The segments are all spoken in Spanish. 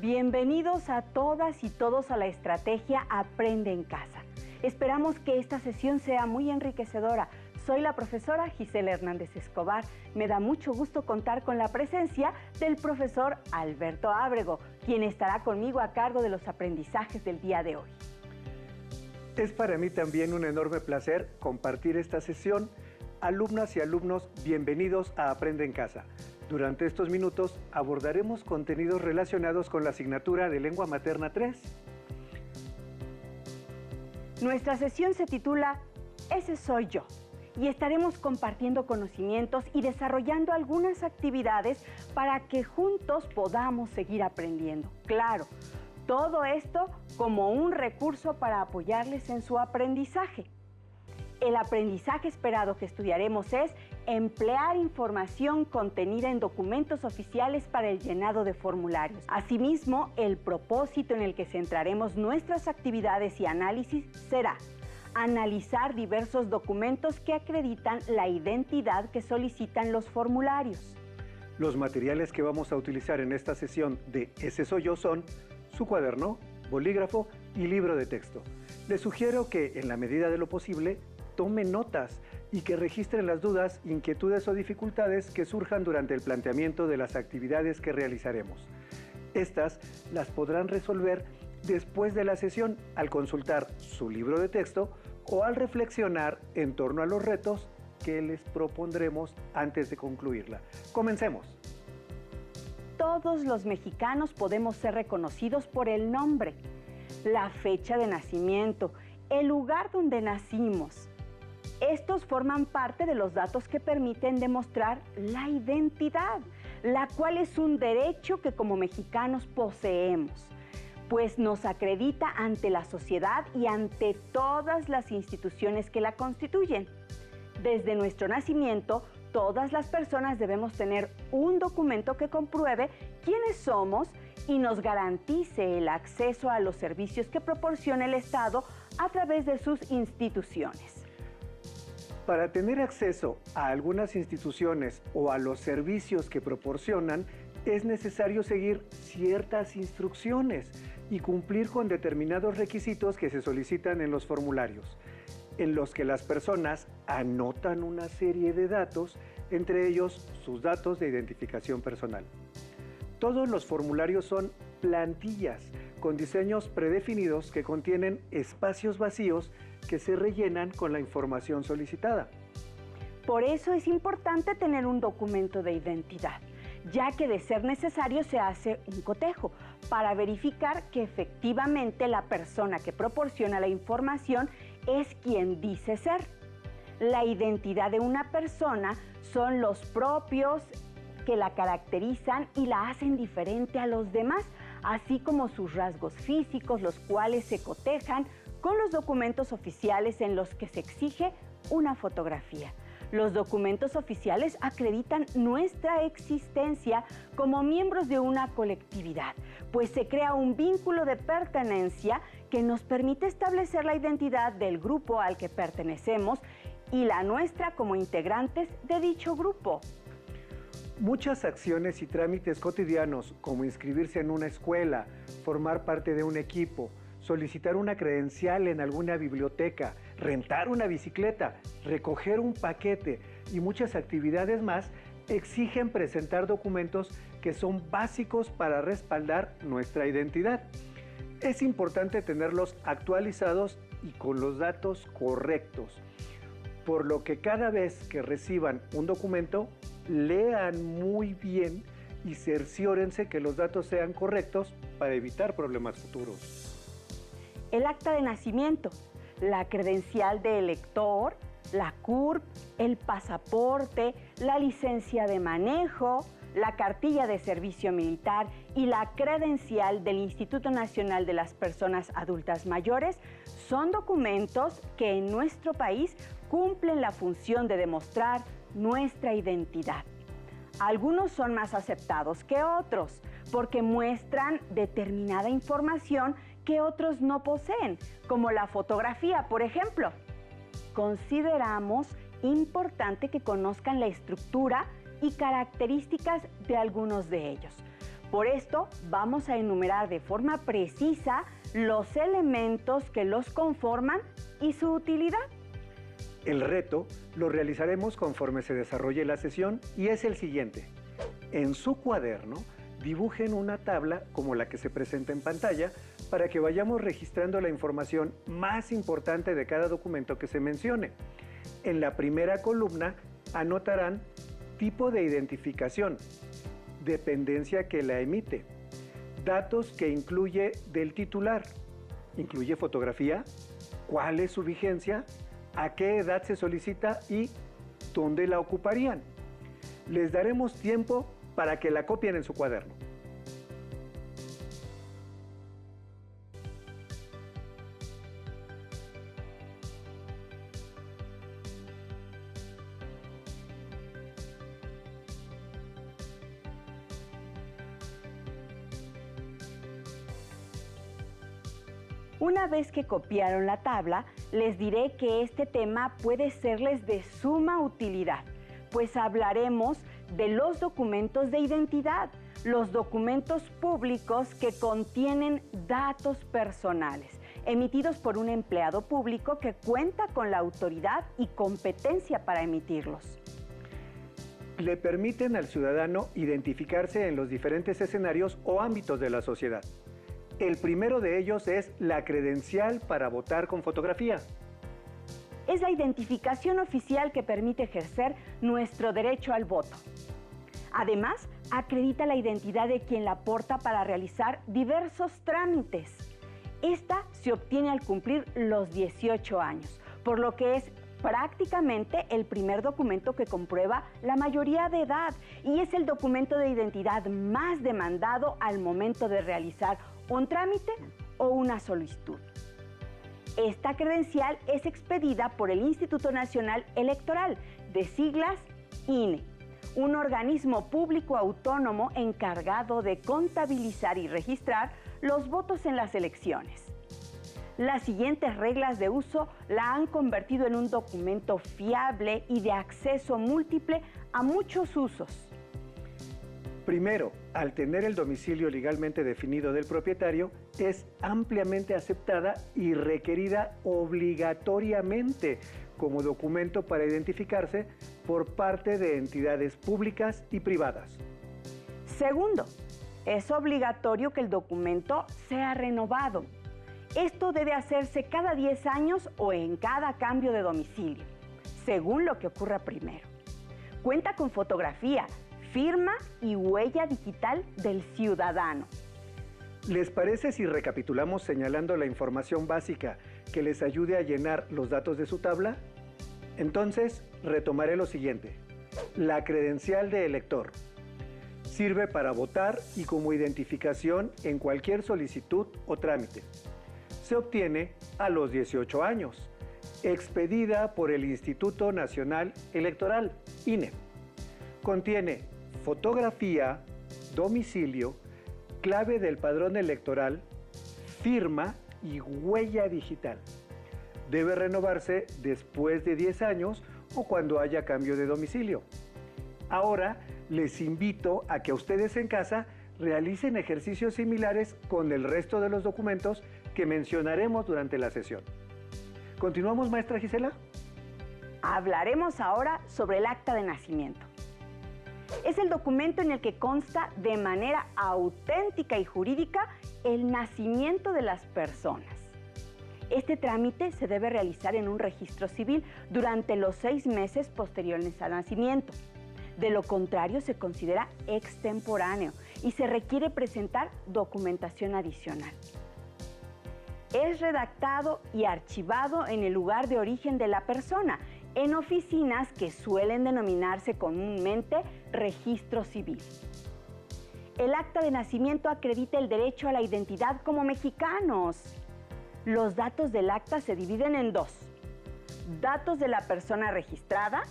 Bienvenidos a todas y todos a la estrategia Aprende en Casa. Esperamos que esta sesión sea muy enriquecedora. Soy la profesora Gisela Hernández Escobar. Me da mucho gusto contar con la presencia del profesor Alberto Ábrego, quien estará conmigo a cargo de los aprendizajes del día de hoy. Es para mí también un enorme placer compartir esta sesión. Alumnas y alumnos, bienvenidos a Aprende en Casa. Durante estos minutos abordaremos contenidos relacionados con la asignatura de Lengua Materna 3. Nuestra sesión se titula Ese soy yo, y estaremos compartiendo conocimientos y desarrollando algunas actividades para que juntos podamos seguir aprendiendo. Claro, todo esto como un recurso para apoyarles en su aprendizaje. El aprendizaje esperado que estudiaremos es emplear información contenida en documentos oficiales para el llenado de formularios. Asimismo, el propósito en el que centraremos nuestras actividades y análisis será analizar diversos documentos que acreditan la identidad que solicitan los formularios. Los materiales que vamos a utilizar en esta sesión de Ese soy yo son su cuaderno, bolígrafo y libro de texto. Les sugiero que, en la medida de lo posible, tomen notas y que registren las dudas, inquietudes o dificultades que surjan durante el planteamiento de las actividades que realizaremos. Estas las podrán resolver después de la sesión al consultar su libro de texto o al reflexionar en torno a los retos que les propondremos antes de concluirla. Comencemos. Todos los mexicanos podemos ser reconocidos por el nombre, la fecha de nacimiento, el lugar donde nacimos. Estos forman parte de los datos que permiten demostrar la identidad, la cual es un derecho que como mexicanos poseemos, pues nos acredita ante la sociedad y ante todas las instituciones que la constituyen. Desde nuestro nacimiento, todas las personas debemos tener un documento que compruebe quiénes somos y nos garantice el acceso a los servicios que proporciona el Estado a través de sus instituciones. Para tener acceso a algunas instituciones o a los servicios que proporcionan, es necesario seguir ciertas instrucciones y cumplir con determinados requisitos que se solicitan en los formularios, en los que las personas anotan una serie de datos, entre ellos sus datos de identificación personal. Todos los formularios son plantillas con diseños predefinidos que contienen espacios vacíos que se rellenan con la información solicitada. Por eso es importante tener un documento de identidad, ya que de ser necesario se hace un cotejo para verificar que efectivamente la persona que proporciona la información es quien dice ser. La identidad de una persona son los propios que la caracterizan y la hacen diferente a los demás, así como sus rasgos físicos, los cuales se cotejan con los documentos oficiales en los que se exige una fotografía. Los documentos oficiales acreditan nuestra existencia como miembros de una colectividad, pues se crea un vínculo de pertenencia que nos permite establecer la identidad del grupo al que pertenecemos y la nuestra como integrantes de dicho grupo. Muchas acciones y trámites cotidianos, como inscribirse en una escuela, formar parte de un equipo, solicitar una credencial en alguna biblioteca, rentar una bicicleta, recoger un paquete y muchas actividades más, exigen presentar documentos que son básicos para respaldar nuestra identidad. Es importante tenerlos actualizados y con los datos correctos, por lo que cada vez que reciban un documento, lean muy bien y cerciórense que los datos sean correctos para evitar problemas futuros. El acta de nacimiento, la credencial de elector, la CURP, el pasaporte, la licencia de manejo, la cartilla de servicio militar y la credencial del Instituto Nacional de las Personas Adultas Mayores son documentos que en nuestro país cumplen la función de demostrar nuestra identidad. Algunos son más aceptados que otros porque muestran determinada información que otros no poseen, como la fotografía, por ejemplo. Consideramos importante que conozcan la estructura y características de algunos de ellos, Por esto, vamos a enumerar de forma precisa los elementos que los conforman y su utilidad. El reto lo realizaremos conforme se desarrolle la sesión y es el siguiente. En su cuaderno, dibujen una tabla como la que se presenta en pantalla para que vayamos registrando la información más importante de cada documento que se mencione. En la primera columna anotarán tipo de identificación, dependencia que la emite, datos que incluye del titular, incluye fotografía, cuál es su vigencia, a qué edad se solicita y dónde la ocuparían. Les daremos tiempo para que la copien en su cuaderno. Una vez que copiaron la tabla, les diré que este tema puede serles de suma utilidad, pues hablaremos de los documentos de identidad, los documentos públicos que contienen datos personales, emitidos por un empleado público que cuenta con la autoridad y competencia para emitirlos. Le permiten al ciudadano identificarse en los diferentes escenarios o ámbitos de la sociedad. El primero de ellos es la credencial para votar con fotografía. Es la identificación oficial que permite ejercer nuestro derecho al voto. Además, acredita la identidad de quien la porta para realizar diversos trámites. Esta se obtiene al cumplir los 18 años, por lo que es prácticamente el primer documento que comprueba la mayoría de edad y es el documento de identidad más demandado al momento de realizar un trámite o una solicitud. Esta credencial es expedida por el Instituto Nacional Electoral, de siglas INE, un organismo público autónomo encargado de contabilizar y registrar los votos en las elecciones. Las siguientes reglas de uso la han convertido en un documento fiable y de acceso múltiple a muchos usos. Primero, al tener el domicilio legalmente definido del propietario, es ampliamente aceptada y requerida obligatoriamente como documento para identificarse por parte de entidades públicas y privadas. Segundo, es obligatorio que el documento sea renovado. Esto debe hacerse cada 10 años o en cada cambio de domicilio, según lo que ocurra primero. Cuenta con fotografía, firma y huella digital del ciudadano. ¿Les parece si recapitulamos señalando la información básica que les ayude a llenar los datos de su tabla? Entonces, retomaré lo siguiente. La credencial de elector. Sirve para votar y como identificación en cualquier solicitud o trámite. Se obtiene a los 18 años. Expedida por el Instituto Nacional Electoral, INE. Contiene fotografía, domicilio, clave del padrón electoral, firma y huella digital. Debe renovarse después de 10 años o cuando haya cambio de domicilio. Ahora les invito a que ustedes en casa realicen ejercicios similares con el resto de los documentos que mencionaremos durante la sesión. ¿Continuamos, maestra Gisela? Hablaremos ahora sobre el acta de nacimiento. Es el documento en el que consta de manera auténtica y jurídica el nacimiento de las personas. Este trámite se debe realizar en un registro civil durante los 6 meses posteriores al nacimiento. De lo contrario, se considera extemporáneo y se requiere presentar documentación adicional. Es redactado y archivado en el lugar de origen de la persona, en oficinas que suelen denominarse comúnmente registro civil. El acta de nacimiento acredita el derecho a la identidad como mexicanos. Los datos del acta se dividen en 2. Datos de la persona registrada,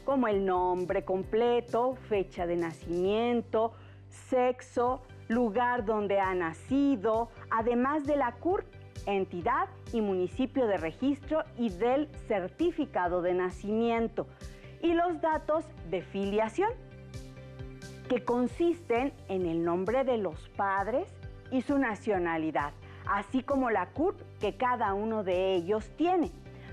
como el nombre completo, fecha de nacimiento, sexo, lugar donde ha nacido, además de la CURP, entidad y municipio de registro y del certificado de nacimiento, y los datos de filiación. que consisten en el nombre de los padres y su nacionalidad, así como la CURP que cada uno de ellos tiene.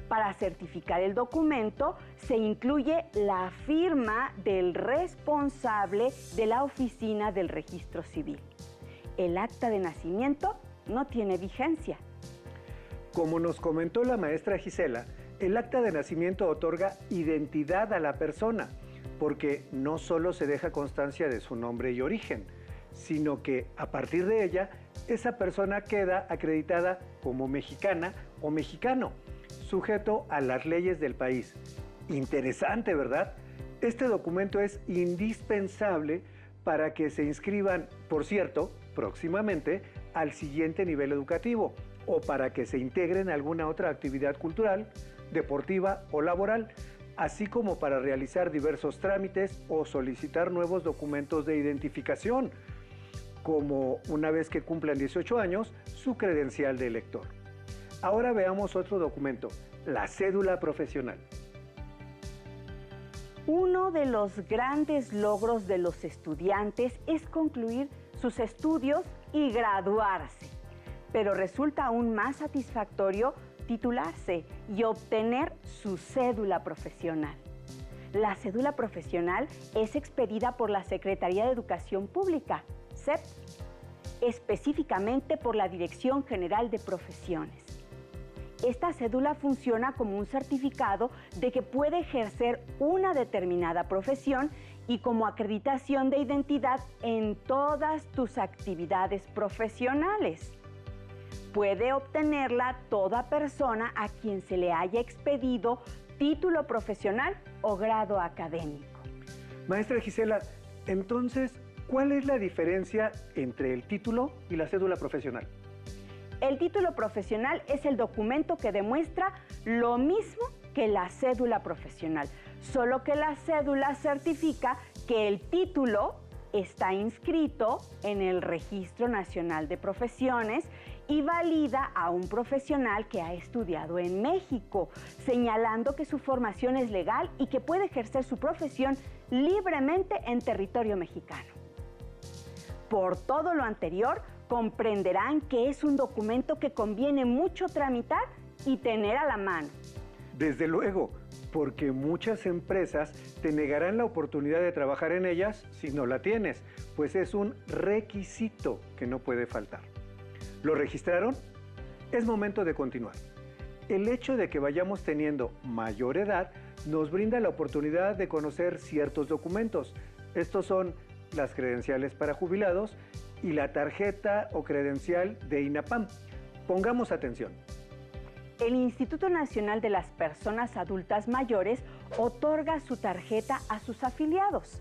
Para certificar el documento se incluye la firma del responsable de la oficina del registro civil. El acta de nacimiento no tiene vigencia. Como nos comentó la maestra Gisela, el acta de nacimiento otorga identidad a la persona, porque no solo se deja constancia de su nombre y origen, sino que a partir de ella, esa persona queda acreditada como mexicana o mexicano, sujeto a las leyes del país. Interesante, ¿verdad? Este documento es indispensable para que se inscriban, por cierto, próximamente al siguiente nivel educativo o para que se integren a alguna otra actividad cultural, deportiva o laboral, así como para realizar diversos trámites o solicitar nuevos documentos de identificación, como una vez que cumplan 18 años, su credencial de elector. Ahora veamos otro documento, la cédula profesional. Uno de los grandes logros de los estudiantes es concluir sus estudios y graduarse, pero resulta aún más satisfactorio titularse y obtener su cédula profesional. La cédula profesional es expedida por la Secretaría de Educación Pública, SEP, específicamente por la Dirección General de Profesiones. Esta cédula funciona como un certificado de que puede ejercer una determinada profesión y como acreditación de identidad en todas tus actividades profesionales. Puede obtenerla toda persona a quien se le haya expedido título profesional o grado académico. Maestra Gisela, entonces, ¿cuál es la diferencia entre el título y la cédula profesional? El título profesional es el documento que demuestra lo mismo que la cédula profesional, solo que la cédula certifica que el título está inscrito en el Registro Nacional de Profesiones y valida a un profesional que ha estudiado en México, señalando que su formación es legal y que puede ejercer su profesión libremente en territorio mexicano. Por todo lo anterior, comprenderán que es un documento que conviene mucho tramitar y tener a la mano. Desde luego, porque muchas empresas te negarán la oportunidad de trabajar en ellas si no la tienes, pues es un requisito que no puede faltar. ¿Lo registraron? Es momento de continuar. El hecho de que vayamos teniendo mayor edad nos brinda la oportunidad de conocer ciertos documentos. Estos son las credenciales para jubilados y la tarjeta o credencial de INAPAM. Pongamos atención. El Instituto Nacional de las Personas Adultas Mayores otorga su tarjeta a sus afiliados.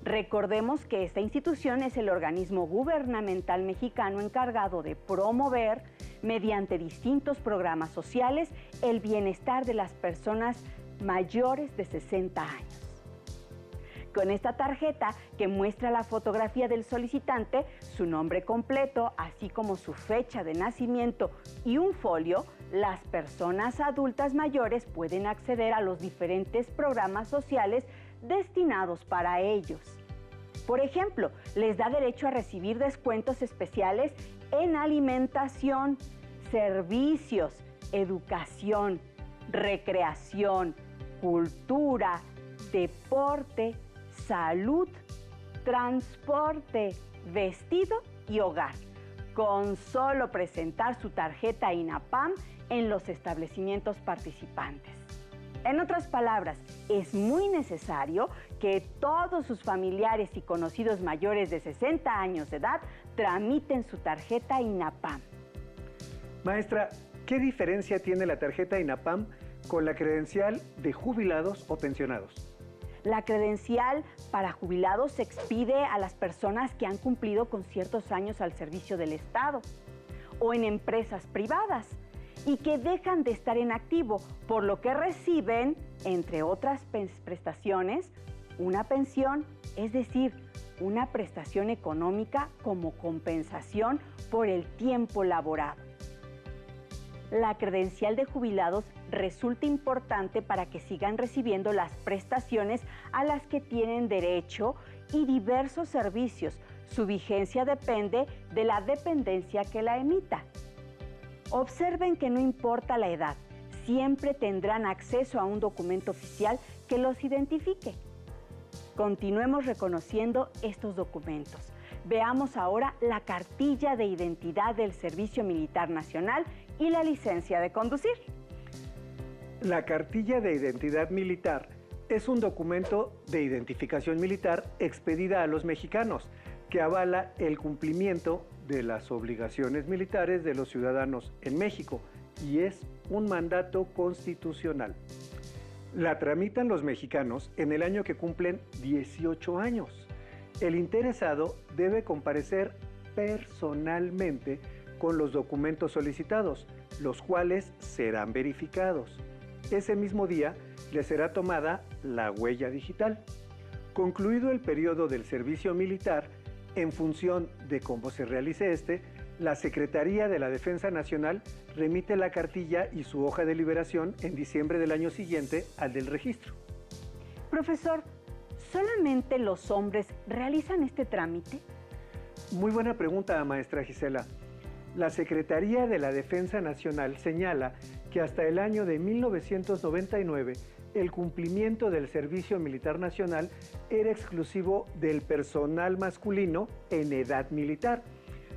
Recordemos que esta institución es el organismo gubernamental mexicano encargado de promover, mediante distintos programas sociales, el bienestar de las personas mayores de 60 años. Con esta tarjeta, que muestra la fotografía del solicitante, su nombre completo, así como su fecha de nacimiento y un folio, las personas adultas mayores pueden acceder a los diferentes programas sociales destinados para ellos. Por ejemplo, les da derecho a recibir descuentos especiales en alimentación, servicios, educación, recreación, cultura, deporte, salud, transporte, vestido y hogar, con solo presentar su tarjeta INAPAM en los establecimientos participantes. En otras palabras, es muy necesario que todos sus familiares y conocidos mayores de 60 años de edad tramiten su tarjeta INAPAM. Maestra, ¿qué diferencia tiene la tarjeta INAPAM con la credencial de jubilados o pensionados? La credencial para jubilados se expide a las personas que han cumplido con ciertos años al servicio del Estado o en empresas privadas y que dejan de estar en activo, por lo que reciben, entre otras prestaciones, una pensión, es decir, una prestación económica como compensación por el tiempo laborado. La credencial de jubilados resulta importante para que sigan recibiendo las prestaciones a las que tienen derecho y diversos servicios. Su vigencia depende de la dependencia que la emita. Observen que no importa la edad, siempre tendrán acceso a un documento oficial que los identifique. Continuemos reconociendo estos documentos. Veamos ahora la cartilla de identidad del Servicio Militar Nacional y la licencia de conducir. La cartilla de identidad militar es un documento de identificación militar expedida a los mexicanos que avala el cumplimiento de las obligaciones militares de los ciudadanos en México y es un mandato constitucional. La tramitan los mexicanos en el año que cumplen 18 años. El interesado debe comparecer personalmente con los documentos solicitados, los cuales serán verificados. Ese mismo día le será tomada la huella digital. Concluido el periodo del servicio militar, en función de cómo se realice la Secretaría de la Defensa Nacional remite la cartilla y su hoja de liberación en diciembre del año siguiente al del registro. Profesor, ¿solamente los hombres realizan este trámite? Muy buena pregunta, maestra Gisela. La Secretaría de la Defensa Nacional señala que hasta el año de 1999 el cumplimiento del servicio militar nacional era exclusivo del personal masculino en edad militar.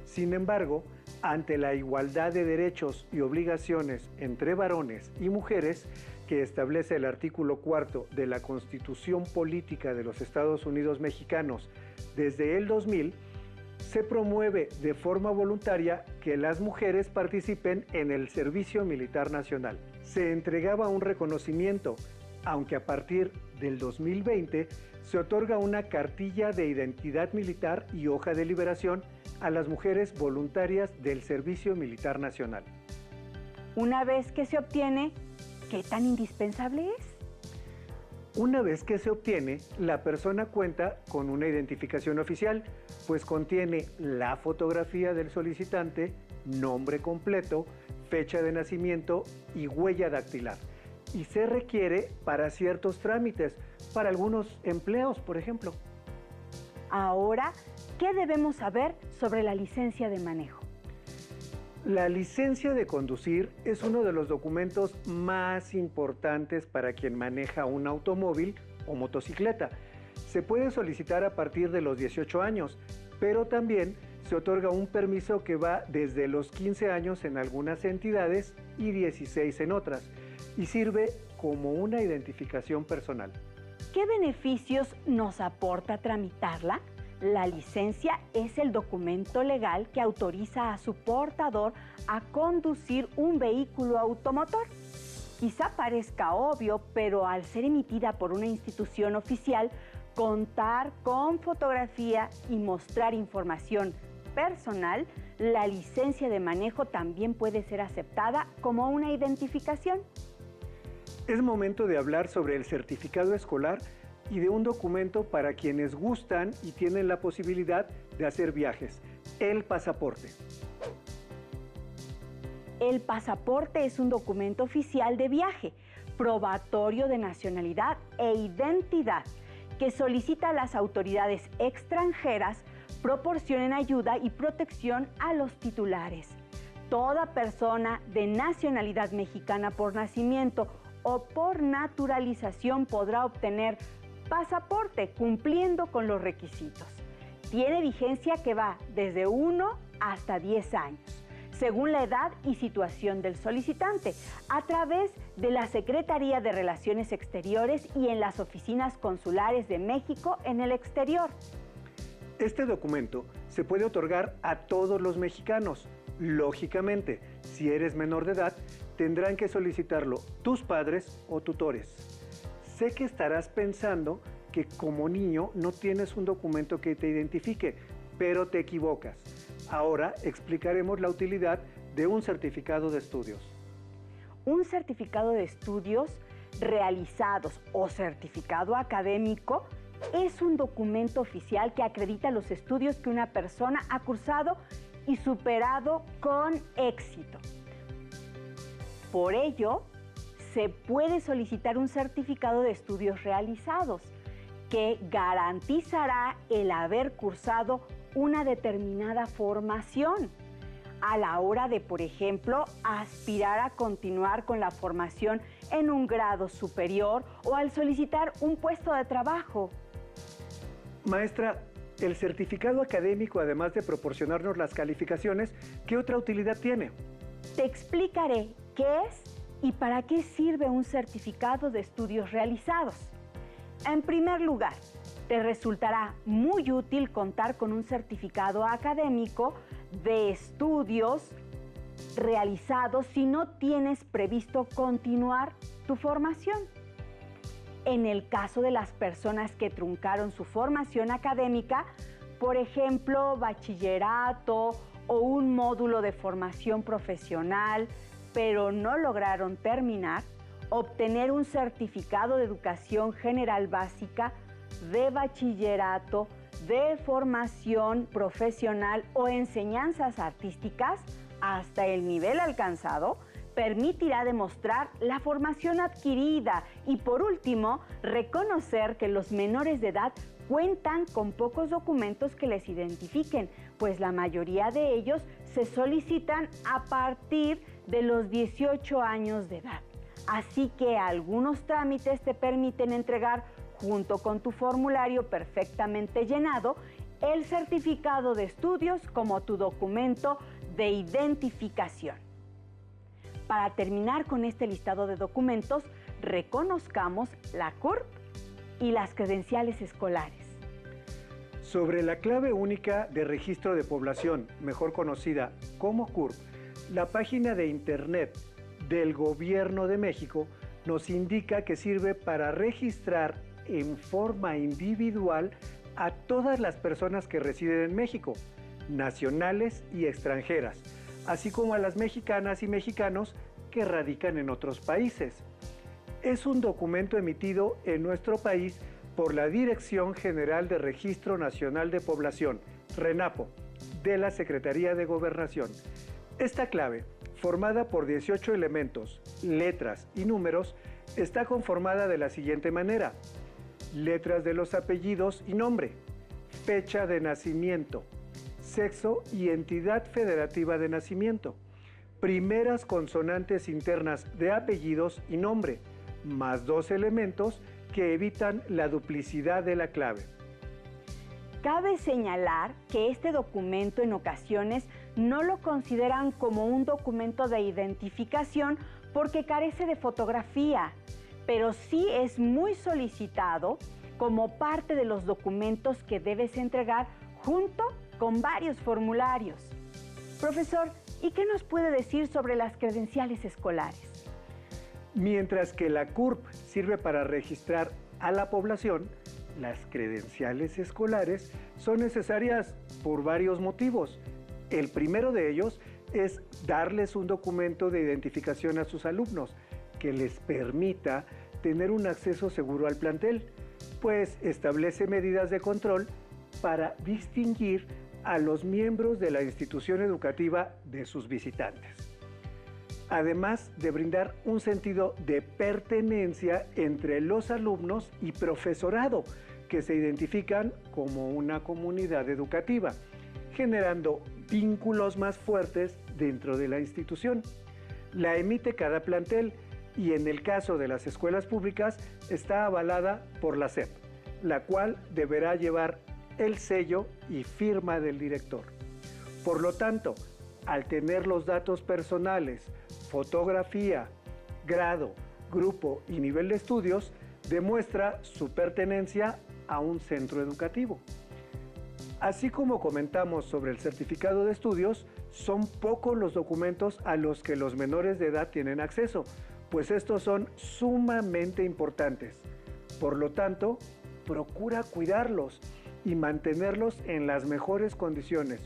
Sin embargo, ante la igualdad de derechos y obligaciones entre varones y mujeres que establece el artículo 4 de la Constitución Política de los Estados Unidos Mexicanos desde el 2000, se promueve de forma voluntaria que las mujeres participen en el servicio militar nacional. Se entregaba un reconocimiento, aunque a partir del 2020 se otorga una cartilla de identidad militar y hoja de liberación a las mujeres voluntarias del Servicio Militar Nacional. Una vez que se obtiene, ¿qué tan indispensable es? Una vez que se obtiene, la persona cuenta con una identificación oficial, pues contiene la fotografía del solicitante, nombre completo, fecha de nacimiento y huella dactilar. Y se requiere para ciertos trámites, para algunos empleos, por ejemplo. Ahora, ¿qué debemos saber sobre la licencia de manejo? La licencia de conducir es uno de los documentos más importantes para quien maneja un automóvil o motocicleta. Se puede solicitar a partir de los 18 años, pero también se otorga un permiso que va desde los 15 años en algunas entidades y 16 en otras, y sirve como una identificación personal. ¿Qué beneficios nos aporta tramitarla? La licencia es el documento legal que autoriza a su portador a conducir un vehículo automotor. Quizá parezca obvio, pero al ser emitida por una institución oficial, contar con fotografía y mostrar información personal, la licencia de manejo también puede ser aceptada como una identificación. Es momento de hablar sobre el certificado escolar y de un documento para quienes gustan y tienen la posibilidad de hacer viajes, el pasaporte. El pasaporte es un documento oficial de viaje, probatorio de nacionalidad e identidad, que solicita a las autoridades extranjeras proporcionen ayuda y protección a los titulares. Toda persona de nacionalidad mexicana por nacimiento o por naturalización podrá obtener pasaporte cumpliendo con los requisitos. Tiene vigencia que va desde 1 hasta 10 años, según la edad y situación del solicitante, a través de la Secretaría de Relaciones Exteriores y en las oficinas consulares de México en el exterior. Este documento se puede otorgar a todos los mexicanos. Lógicamente, si eres menor de edad, tendrán que solicitarlo tus padres o tutores. Sé que estarás pensando que como niño no tienes un documento que te identifique, pero te equivocas. Ahora explicaremos la utilidad de un certificado de estudios. Un certificado de estudios realizados o certificado académico es un documento oficial que acredita los estudios que una persona ha cursado y superado con éxito. Por ello, se puede solicitar un certificado de estudios realizados que garantizará el haber cursado una determinada formación a la hora de, por ejemplo, aspirar a continuar con la formación en un grado superior o al solicitar un puesto de trabajo. Maestra, el certificado académico, además de proporcionarnos las calificaciones, ¿qué otra utilidad tiene? Te explicaré qué es y para qué sirve un certificado de estudios realizados. En primer lugar, te resultará muy útil contar con un certificado académico de estudios realizados si no tienes previsto continuar tu formación. En el caso de las personas que truncaron su formación académica, por ejemplo, bachillerato o un módulo de formación profesional, pero no lograron terminar, obtener un certificado de educación general básica, de bachillerato, de formación profesional o enseñanzas artísticas hasta el nivel alcanzado, permitirá demostrar la formación adquirida y, por último, reconocer que los menores de edad cuentan con pocos documentos que les identifiquen, pues la mayoría de ellos se solicitan a partir de los 18 años de edad. Así que algunos trámites te permiten entregar, junto con tu formulario perfectamente llenado, el certificado de estudios como tu documento de identificación. Para terminar con este listado de documentos, reconozcamos la CURP y las credenciales escolares. Sobre la clave única de registro de población, mejor conocida como CURP, la página de internet del Gobierno de México nos indica que sirve para registrar en forma individual a todas las personas que residen en México, nacionales y extranjeras, así como a las mexicanas y mexicanos que radican en otros países. Es un documento emitido en nuestro país por la Dirección General de Registro Nacional de Población, RENAPO, de la Secretaría de Gobernación. Esta clave, formada por 18 elementos, letras y números, está conformada de la siguiente manera: letras de los apellidos y nombre, fecha de nacimiento, sexo y entidad federativa de nacimiento, primeras consonantes internas de apellidos y nombre, más 2 elementos que evitan la duplicidad de la clave. Cabe señalar que este documento en ocasiones no lo consideran como un documento de identificación porque carece de fotografía, pero sí es muy solicitado como parte de los documentos que debes entregar junto con varios formularios. Profesor, ¿y qué nos puede decir sobre las credenciales escolares? Mientras que la CURP sirve para registrar a la población, las credenciales escolares son necesarias por varios motivos. El primero de ellos es darles un documento de identificación a sus alumnos que les permita tener un acceso seguro al plantel, pues establece medidas de control para distinguir a los miembros de la institución educativa de sus visitantes. Además de brindar un sentido de pertenencia entre los alumnos y profesorado, que se identifican como una comunidad educativa, generando vínculos más fuertes dentro de la institución. La emite cada plantel y en el caso de las escuelas públicas está avalada por la SEP, la cual deberá llevar el sello y firma del director. Por lo tanto, al tener los datos personales, fotografía, grado, grupo y nivel de estudios, demuestra su pertenencia a un centro educativo. Así como comentamos sobre el certificado de estudios, son pocos los documentos a los que los menores de edad tienen acceso, pues estos son sumamente importantes. Por lo tanto, procura cuidarlos y mantenerlos en las mejores condiciones,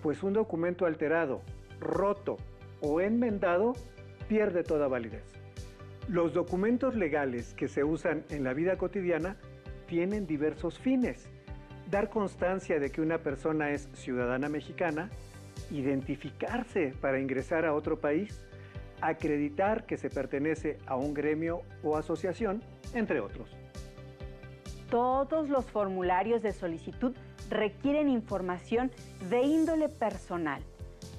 pues un documento alterado, roto o enmendado pierde toda validez. Los documentos legales que se usan en la vida cotidiana tienen diversos fines: dar constancia de que una persona es ciudadana mexicana, identificarse para ingresar a otro país, acreditar que se pertenece a un gremio o asociación, entre otros. Todos los formularios de solicitud requieren información de índole personal,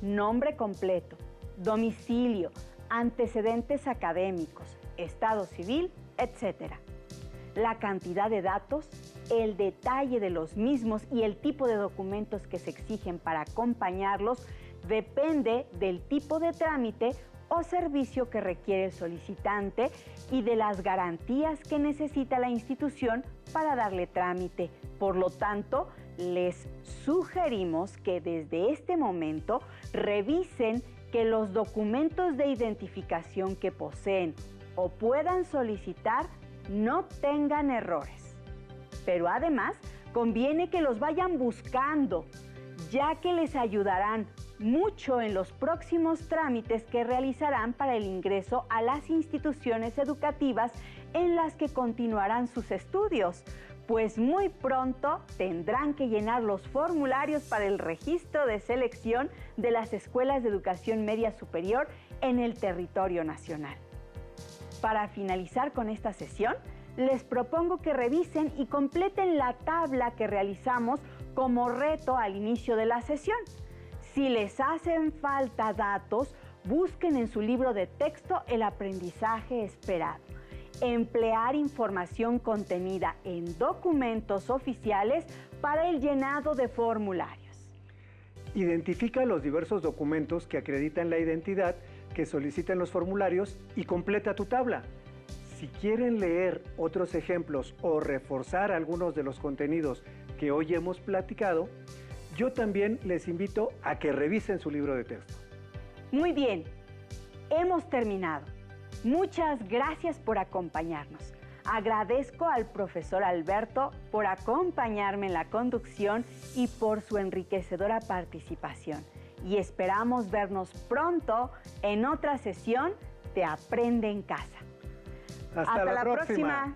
nombre completo, domicilio, antecedentes académicos, estado civil, etc. La cantidad de datos, el detalle de los mismos y el tipo de documentos que se exigen para acompañarlos depende del tipo de trámite o servicio que requiere el solicitante y de las garantías que necesita la institución para darle trámite. Por lo tanto, les sugerimos que desde este momento revisen que los documentos de identificación que poseen o puedan solicitar no tengan errores. Pero además, conviene que los vayan buscando, ya que les ayudarán mucho en los próximos trámites que realizarán para el ingreso a las instituciones educativas en las que continuarán sus estudios, pues muy pronto tendrán que llenar los formularios para el registro de selección de las escuelas de educación media superior en el territorio nacional. Para finalizar con esta sesión, les propongo que revisen y completen la tabla que realizamos como reto al inicio de la sesión. Si les hacen falta datos, busquen en su libro de texto el aprendizaje esperado. Emplear información contenida en documentos oficiales para el llenado de formularios. Identifica los diversos documentos que acreditan la identidad que solicitan los formularios y completa tu tabla. Si quieren leer otros ejemplos o reforzar algunos de los contenidos que hoy hemos platicado, yo también les invito a que revisen su libro de texto. Muy bien, hemos terminado. Muchas gracias por acompañarnos. Agradezco al profesor Alberto por acompañarme en la conducción y por su enriquecedora participación. Y esperamos vernos pronto en otra sesión de Aprende en Casa. Hasta la próxima. próxima.